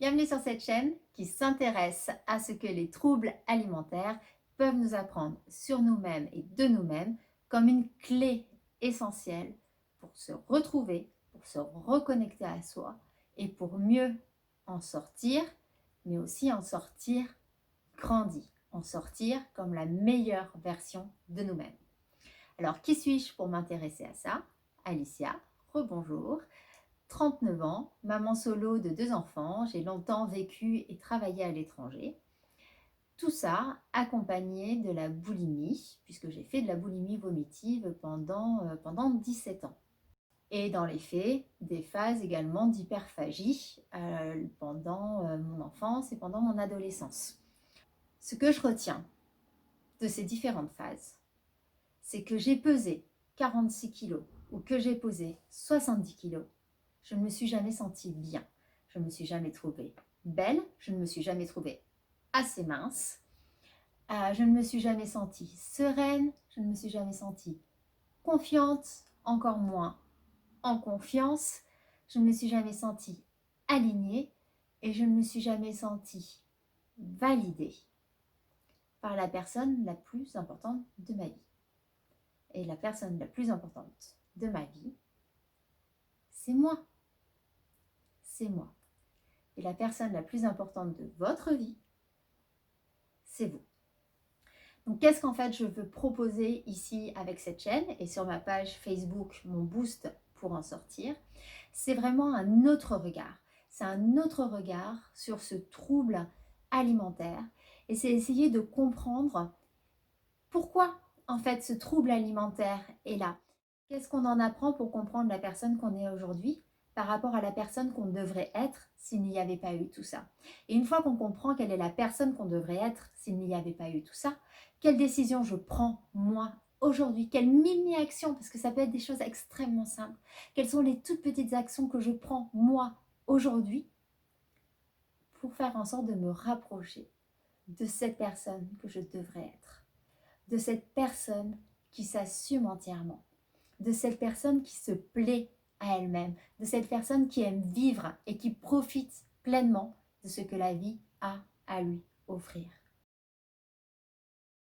Bienvenue sur cette chaîne qui s'intéresse à ce que les troubles alimentaires peuvent nous apprendre sur nous-mêmes et de nous-mêmes comme une clé essentielle pour se retrouver, pour se reconnecter à soi et pour mieux en sortir, mais aussi en sortir grandi, en sortir comme la meilleure version de nous-mêmes. Alors, qui suis-je pour m'intéresser à ça? Alicia, rebonjour. 39 ans, maman solo de 2 enfants, j'ai longtemps vécu et travaillé à l'étranger. Tout ça accompagné de la boulimie, puisque j'ai fait de la boulimie vomitive pendant 17 ans. Et dans les faits, des phases également d'hyperphagie pendant mon enfance et pendant mon adolescence. Ce que je retiens de ces différentes phases, c'est que j'ai pesé 46 kilos ou que j'ai pesé 70 kilos. Je ne me suis jamais sentie bien. Je ne me suis jamais trouvée belle. Je ne me suis jamais trouvée assez mince. Je ne me suis jamais sentie sereine. Je ne me suis jamais sentie confiante, encore moins en confiance. Je ne me suis jamais sentie alignée et je ne me suis jamais sentie validée par la personne la plus importante de ma vie. Et la personne la plus importante de ma vie, c'est moi. C'est moi. Et la personne la plus importante de votre vie, c'est vous. Donc, qu'est-ce qu'en fait je veux proposer ici avec cette chaîne et sur ma page Facebook, mon boost pour en sortir? C'est vraiment un autre regard. C'est un autre regard sur ce trouble alimentaire et c'est essayer de comprendre pourquoi en fait ce trouble alimentaire est là. Qu'est-ce qu'on en apprend pour comprendre la personne qu'on est aujourd'hui par rapport à la personne qu'on devrait être s'il n'y avait pas eu tout ça. Et une fois qu'on comprend quelle est la personne qu'on devrait être s'il n'y avait pas eu tout ça, quelle décision je prends moi aujourd'hui, quelle mini-action, parce que ça peut être des choses extrêmement simples, quelles sont les toutes petites actions que je prends moi aujourd'hui pour faire en sorte de me rapprocher de cette personne que je devrais être, de cette personne qui s'assume entièrement, de cette personne qui se plaît à elle-même, de cette personne qui aime vivre et qui profite pleinement de ce que la vie a à lui offrir.